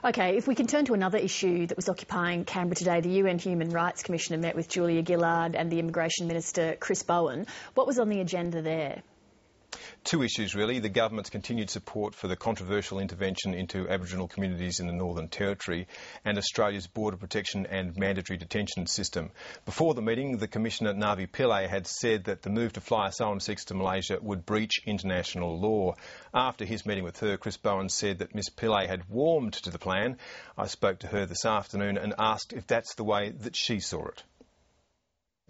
OK, if we can turn to another issue that was occupying Canberra today, the UN Human Rights Commissioner met with Julia Gillard and the Immigration Minister Chris Bowen. What was on the agenda there? Two issues, really. The government's continued support for the controversial intervention into Aboriginal communities in the Northern Territory and Australia's border protection and mandatory detention system. Before the meeting, the Commissioner, Navi Pillay, had said that the move to fly asylum seekers to Malaysia would breach international law. After his meeting with her, Chris Bowen said that Ms Pillay had warmed to the plan. I spoke to her this afternoon and asked if that's the way that she saw it.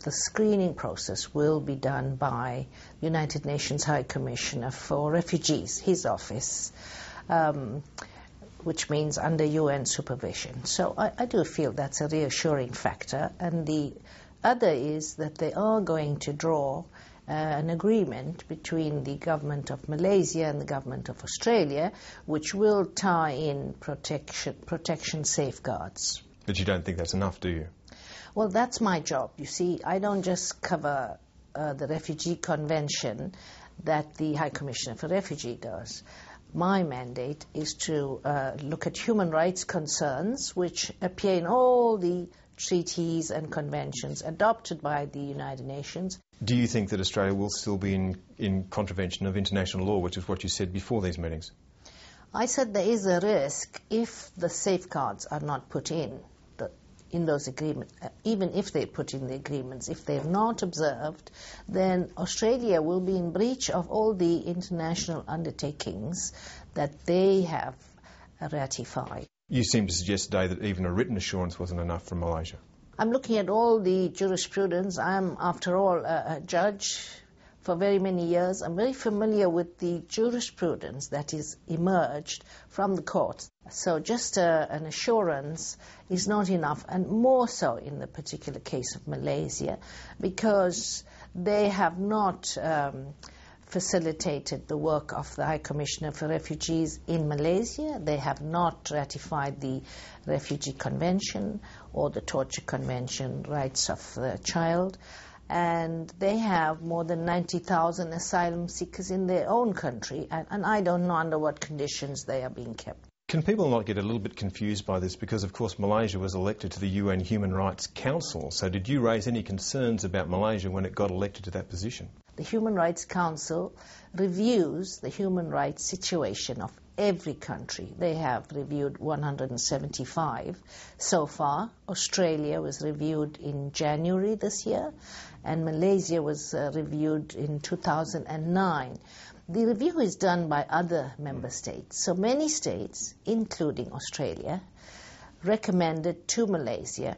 The screening process will be done by the United Nations High Commissioner for Refugees, his office, which means under UN supervision. So I do feel that's a reassuring factor. And the other is that they are going to draw an agreement between the government of Malaysia and the government of Australia, which will tie in protection safeguards. But you don't think that's enough, do you? Well, that's my job. You see, I don't just cover the Refugee Convention that the High Commissioner for Refugee does. My mandate is to look at human rights concerns which appear in all the treaties and conventions adopted by the United Nations. Do you think that Australia will still be in contravention of international law, which is what you said before these meetings? I said there is a risk if the safeguards are not put in those agreements, even if they put in the agreements, if they're not observed, then Australia will be in breach of all the international undertakings that they have ratified. You seem to suggest today that even a written assurance wasn't enough from Malaysia. I'm looking at all the jurisprudence. I'm, after all, a judge for very many years. I'm very familiar with the jurisprudence that is emerged from the courts. So just an assurance is not enough, and more so in the particular case of Malaysia, because they have not facilitated the work of the High Commissioner for Refugees in Malaysia. They have not ratified the Refugee Convention or the Torture Convention, rights of the child. And they have more than 90,000 asylum seekers in their own country, and I don't know under what conditions they are being kept. Can people not get a little bit confused by this? Because, of course, Malaysia was elected to the UN Human Rights Council. So did you raise any concerns about Malaysia when it got elected to that position? The Human Rights Council reviews the human rights situation of every country. They have reviewed 175 so far. Australia was reviewed in January this year, and Malaysia was reviewed in 2009. The review is done by other member states. So many states, including Australia, recommended to Malaysia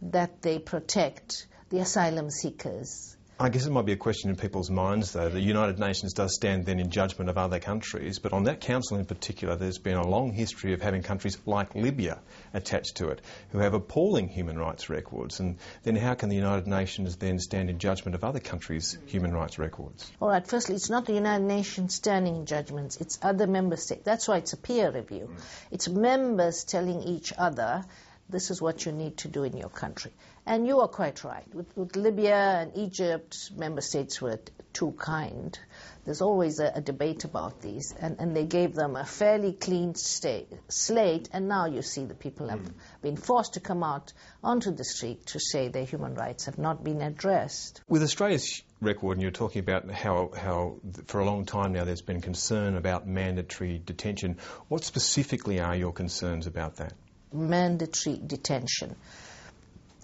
that they protect the asylum seekers. I guess it might be a question in people's minds, though. The United Nations does stand then in judgment of other countries, but on that council in particular, there's been a long history of having countries like Libya attached to it, who have appalling human rights records. And then how can the United Nations then stand in judgment of other countries' human rights records? All right, firstly, it's not the United Nations standing in judgments, it's other member states. That's why it's a peer review. It's members telling each other, this is what you need to do in your country. And you are quite right. With Libya and Egypt, member states were too kind. There's always a debate about these. And they gave them a fairly clean slate. And now you see the people have been forced to come out onto the street to say their human rights have not been addressed. With Australia's record, and you're talking about how for a long time now there's been concern about mandatory detention, what specifically are your concerns about that? Mandatory detention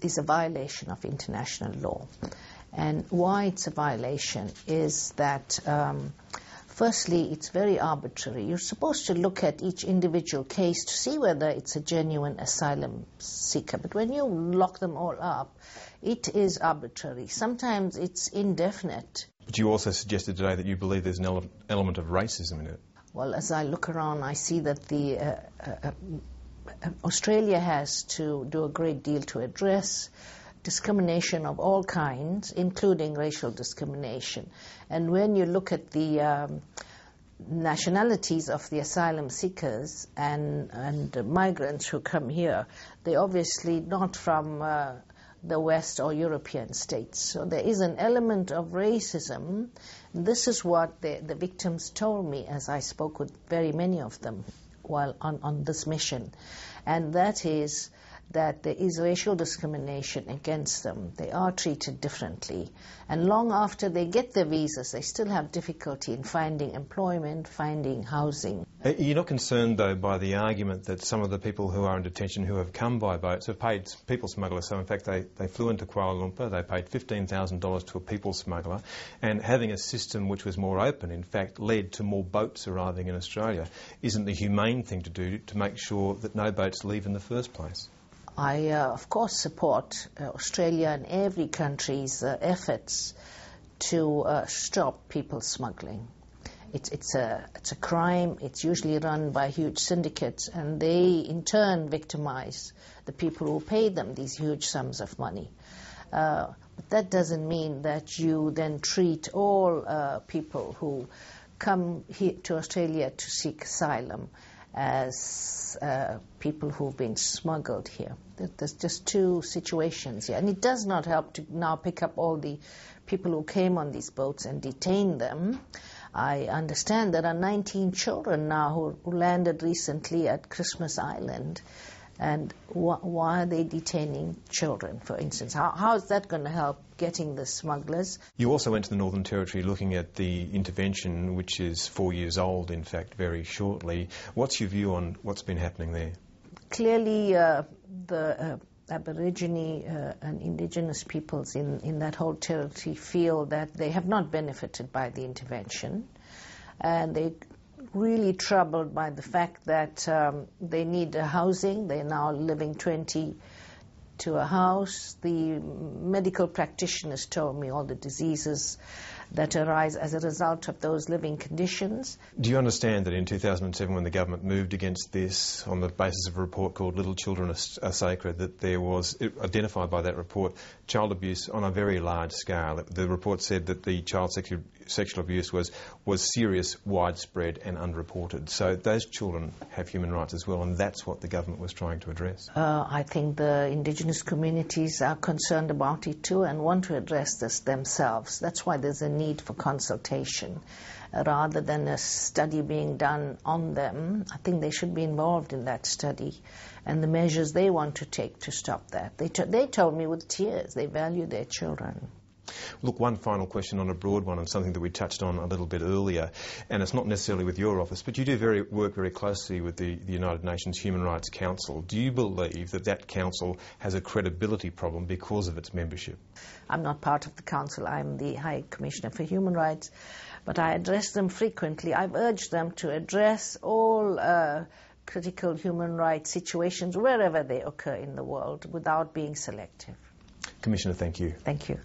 is a violation of international law. And why it's a violation is that, firstly, it's very arbitrary. You're supposed to look at each individual case to see whether it's a genuine asylum seeker. But when you lock them all up, it is arbitrary. Sometimes it's indefinite. But you also suggested today that you believe there's an element of racism in it. Well, as I look around, I see that the Australia has to do a great deal to address discrimination of all kinds, including racial discrimination. And when you look at the nationalities of the asylum seekers and migrants who come here, they're obviously not from the West or European states. So there is an element of racism. This is what the victims told me as I spoke with very many of them while on this mission, and that is that there is racial discrimination against them. They are treated differently. And long after they get their visas, they still have difficulty in finding employment, finding housing. You're not concerned, though, by the argument that some of the people who are in detention who have come by boats have paid people smugglers. So, in fact, they flew into Kuala Lumpur, they paid $15,000 to a people smuggler, and having a system which was more open, in fact, led to more boats arriving in Australia. Isn't the humane thing to do to make sure that no boats leave in the first place? I, of course, support Australia and every country's efforts to stop people smuggling. It's a crime. It's usually run by huge syndicates, and they, in turn, victimize the people who pay them these huge sums of money. But that doesn't mean that you then treat all people who come here to Australia to seek asylum as people who've been smuggled here. There's just two situations here. And it does not help to now pick up all the people who came on these boats and detain them. I understand there are 19 children now who landed recently at Christmas Island. And why are they detaining children, for instance? How is that going to help getting the smugglers? You also went to the Northern Territory looking at the intervention, which is 4 years old, in fact, very shortly. What's your view on what's been happening there? Clearly, the Aborigine and Indigenous peoples in that whole territory feel that they have not benefited by the intervention, and they really troubled by the fact that they need housing. They're now living 20 to a house. The medical practitioners told me all the diseases that arise as a result of those living conditions. Do you understand that in 2007, when the government moved against this on the basis of a report called Little Children Are Sacred, that there was, identified by that report, child abuse on a very large scale? The report said that the child sexual abuse was serious, widespread and unreported. So those children have human rights as well, and that's what the government was trying to address. I think the Indigenous communities are concerned about it too and want to address this themselves. That's why there's a need for consultation. Rather than a study being done on them, I think they should be involved in that study and the measures they want to take to stop that. They told me with tears they value their children. Look, one final question on a broad one, and something that we touched on a little bit earlier, and it's not necessarily with your office, but you do work very closely with the United Nations Human Rights Council. Do you believe that council has a credibility problem because of its membership? I'm not part of the council. I'm the High Commissioner for Human Rights, but I address them frequently. I've urged them to address all critical human rights situations wherever they occur in the world without being selective. Commissioner, thank you. Thank you.